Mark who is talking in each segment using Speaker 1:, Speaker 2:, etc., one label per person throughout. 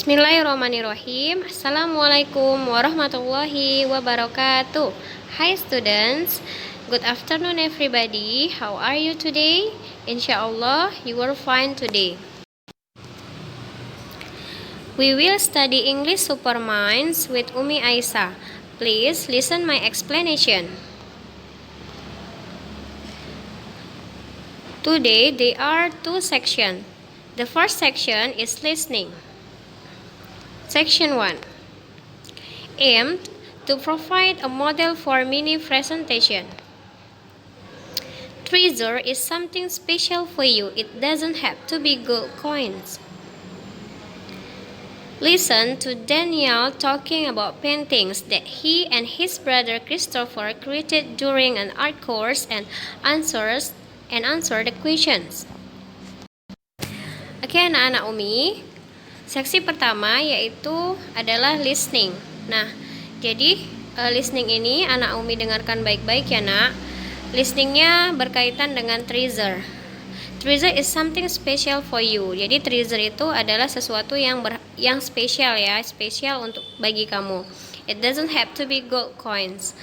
Speaker 1: Bismillahirrahmanirrahim. Assalamualaikum warahmatullahi wabarakatuh. Hi students, good afternoon everybody. How are you today? Insyaallah you are fine today. We will study English Superminds with Umi Aisyah. Please listen my explanation. Today there are two sections. The first section is listening. Section 1 aimed to provide a model for mini presentation. Treasure is something special for you. It doesn't have to be gold coins. Listen to Daniel talking about paintings that he and his brother Christopher created during an art course and answer the questions. Oke, anak-anak Umi. Seksi pertama yaitu adalah listening. Nah, jadi listening ini anak Umi dengarkan baik-baik ya nak. Listeningnya berkaitan dengan treasure. Treasure is something special for you. Jadi treasure itu adalah sesuatu yang spesial ya, spesial untuk bagi kamu. It doesn't have to be gold coins.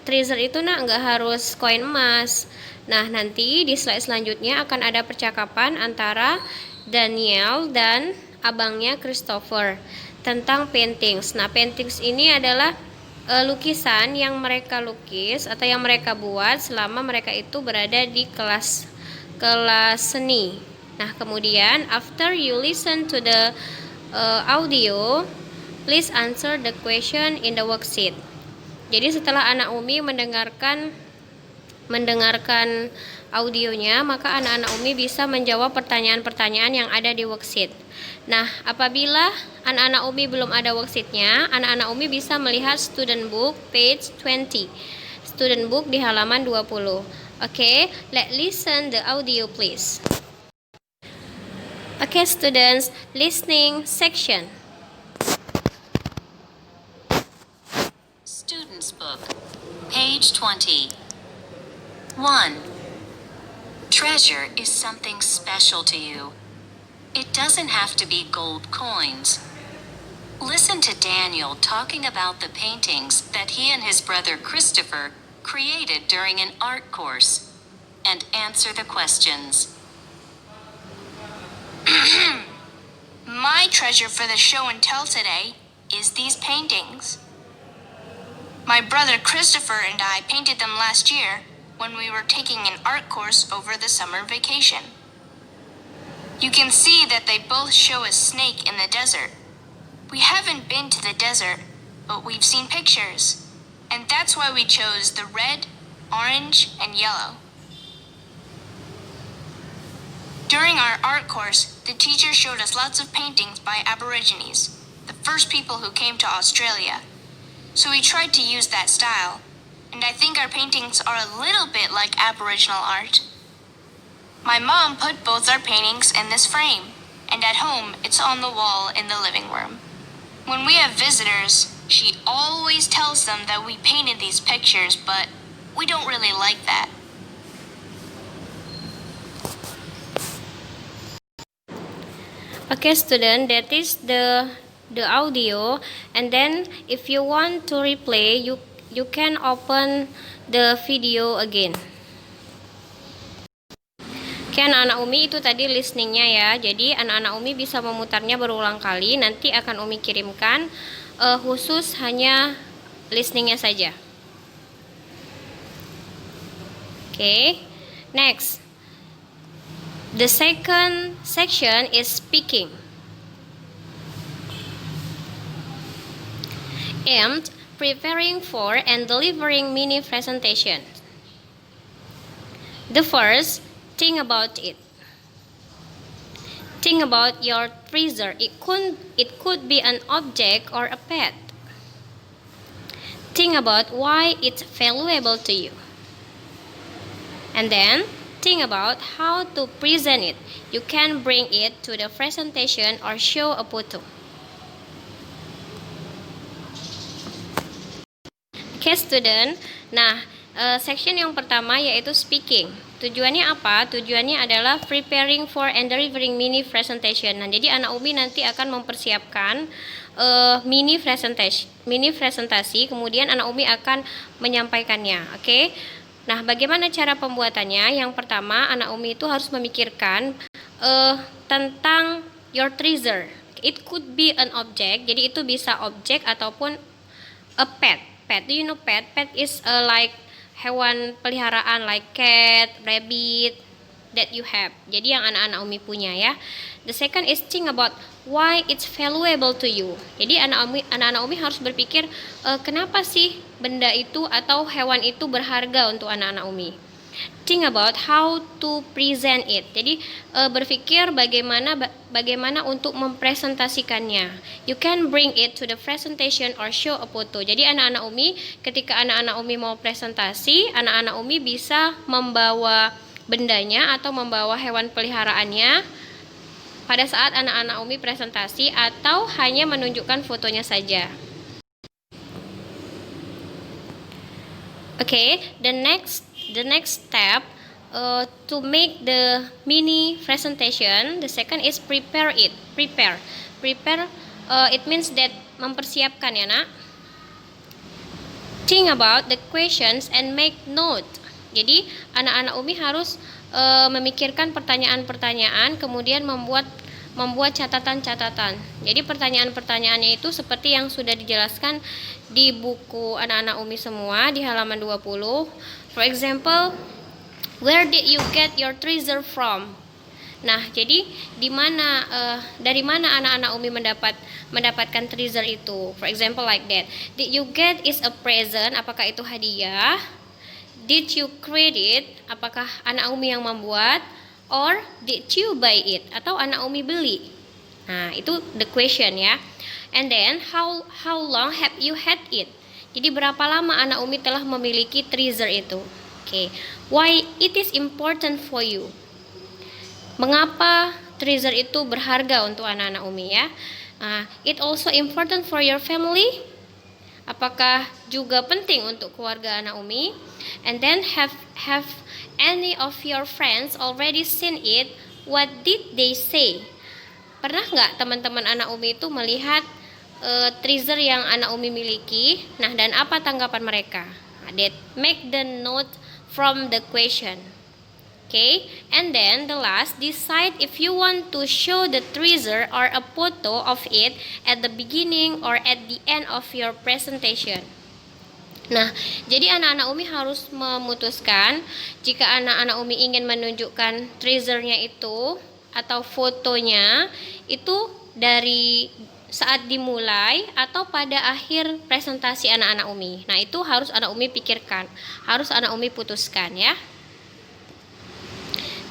Speaker 1: Treasure itu nak nggak harus koin emas. Nah, nanti di slide selanjutnya akan ada percakapan antara Daniel dan abangnya Christopher tentang paintings. Nah, paintings ini adalah lukisan yang mereka lukis atau yang mereka buat selama mereka itu berada di kelas seni. Nah, kemudian after you listen to the audio, please answer the question in the worksheet. Jadi setelah anak Umi mendengarkan audionya, maka anak-anak Umi bisa menjawab pertanyaan-pertanyaan yang ada di worksheet. Nah, apabila anak-anak Umi belum ada worksheetnya, anak-anak Umi bisa melihat student book page 20. Student book di halaman 20. Okay, let's listen the audio please. Okay, students, listening section.
Speaker 2: Student's book, page 20. 1. Treasure is something special to you. It doesn't have to be gold coins. Listen to Daniel talking about the paintings that he and his brother Christopher created during an art course, and answer the questions.
Speaker 3: My treasure for the show and tell today is these paintings. My brother Christopher and I painted them last year when we were taking an art course over the summer vacation. You can see that they both show a snake in the desert. We haven't been to the desert, but we've seen pictures, and that's why we chose the red, orange, and yellow. During our art course, the teacher showed us lots of paintings by Aborigines, the first people who came to Australia. So we tried to use that style, and I think our paintings are a little bit like Aboriginal art. My mom put both our paintings in this frame, and at home it's on the wall in the living room. When we have visitors, she always tells them that we painted these pictures, but we don't really like that.
Speaker 1: Okay, student, that is the audio, and then if you want to replay, you can open the video again. Oke, anak-anak Umi itu tadi listeningnya ya. Jadi anak-anak Umi bisa memutarnya berulang kali. Nanti akan Umi kirimkan khusus hanya listeningnya saja. Oke, next. The second section is speaking. Aimed preparing for and delivering mini presentation. The first, think about it. Think about your treasure. It could be an object or a pet. Think about why it's valuable to you. And then, think about how to present it. You can bring it to the presentation or show a photo. Okay, student. Nah, section yang pertama yaitu speaking. Tujuannya apa? Tujuannya adalah preparing for and delivering mini presentation. Nah, jadi anak Umi nanti akan mempersiapkan mini presentasi, kemudian anak Umi akan menyampaikannya. Oke? Nah, bagaimana cara pembuatannya? Yang pertama, anak Umi itu harus memikirkan tentang your treasure. It could be an object. Jadi itu bisa objek ataupun a pet. Pet, do you know pet? Pet is like hewan peliharaan like cat, rabbit that you have. Jadi yang anak-anak Umi punya ya. The second is think about why it's valuable to you. Jadi anak-anak Umi harus berpikir kenapa sih benda itu atau hewan itu berharga untuk anak-anak Umi. Think about how to present it. Jadi berpikir bagaimana untuk mempresentasikannya. You can bring it to the presentation or show a photo. Jadi anak-anak Umi, ketika anak-anak Umi mau presentasi, anak-anak Umi bisa membawa bendanya atau membawa hewan peliharaannya pada saat anak-anak Umi presentasi atau hanya menunjukkan fotonya saja. Okay, the next step to make the mini presentation, the second is prepare it. Prepare, it means that mempersiapkan ya nak. Think about the questions and make note. Jadi anak-anak Umi harus memikirkan pertanyaan-pertanyaan, kemudian membuat catatan-catatan. Jadi pertanyaan-pertanyaannya itu seperti yang sudah dijelaskan di buku anak-anak Umi semua di halaman 20. For example, where did you get your treasure from? Nah, jadi dari mana anak-anak Umi mendapatkan treasure itu? For example like that. Did you get is a present? Apakah itu hadiah? Did you create it? Apakah anak Umi yang membuat? Or did you buy it? Atau anak Umi beli? Nah, itu the question ya. And then how long have you had it? Jadi berapa lama anak Umi telah memiliki treasure itu? Okay. Why it is important for you? Mengapa treasure itu berharga untuk anak-anak Umi ya? It also important for your family? Apakah juga penting untuk keluarga anak Umi? And then have any of your friends already seen it? What did they say? Pernah nggak teman-teman anak Umi itu melihat treasure yang anak Umi miliki? Nah, dan apa tanggapan mereka? That make the note from the question. Okay, and then the last, decide if you want to show the treasure or a photo of it at the beginning or at the end of your presentation. Nah, jadi anak-anak Umi harus memutuskan jika anak-anak Umi ingin menunjukkan treasure-nya itu atau fotonya itu dari saat dimulai atau pada akhir presentasi anak-anak Umi. Nah, itu harus anak Umi pikirkan, harus anak Umi putuskan ya.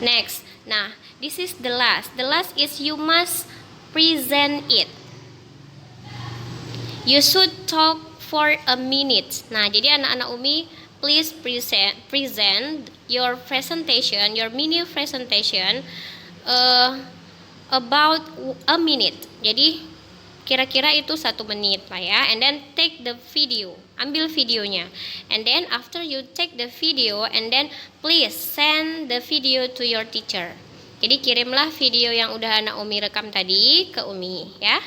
Speaker 1: Next, nah, this is the last. The last is you must present it. You should talk for a minute. Nah, jadi anak-anak Umi, please present your presentation, your mini presentation about a minute. Jadi kira-kira itu 1 menit lah ya. And then take the video, ambil videonya. And then after you take the video, and then please send the video to your teacher. Jadi kirimlah video yang udah anak Umi rekam tadi ke Umi ya.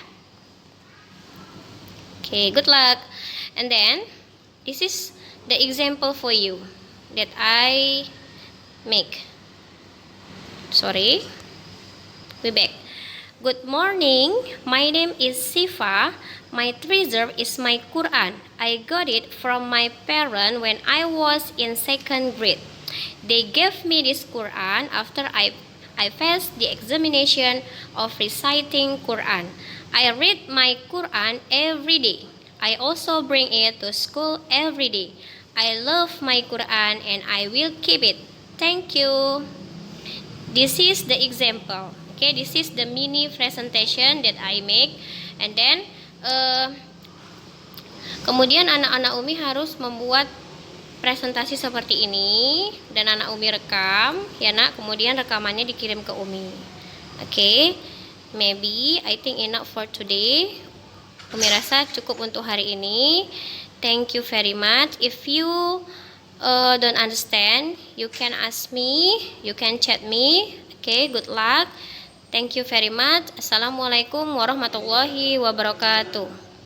Speaker 1: Okay, good luck. And then this is the example for you that I make. Sorry, we back. Good morning, my name is Sifa. My treasure is my Quran. I got it from my parents when I was in 2nd grade. They gave me this Quran after I passed the examination of reciting Quran. I read my Quran every day. I also bring it to school every day. I love my Quran and I will keep it. Thank you. This is the example. Okay, this is the mini presentation that I make. And then kemudian anak-anak Umi harus membuat presentasi seperti ini dan anak Umi rekam ya nak, kemudian rekamannya dikirim ke Umi. Okay, maybe I think enough for today. Umi rasa cukup untuk hari ini. Thank you very much. If you don't understand, you can ask me, you can chat me. Okay, good luck. Thank you very much. Assalamualaikum warahmatullahi wabarakatuh.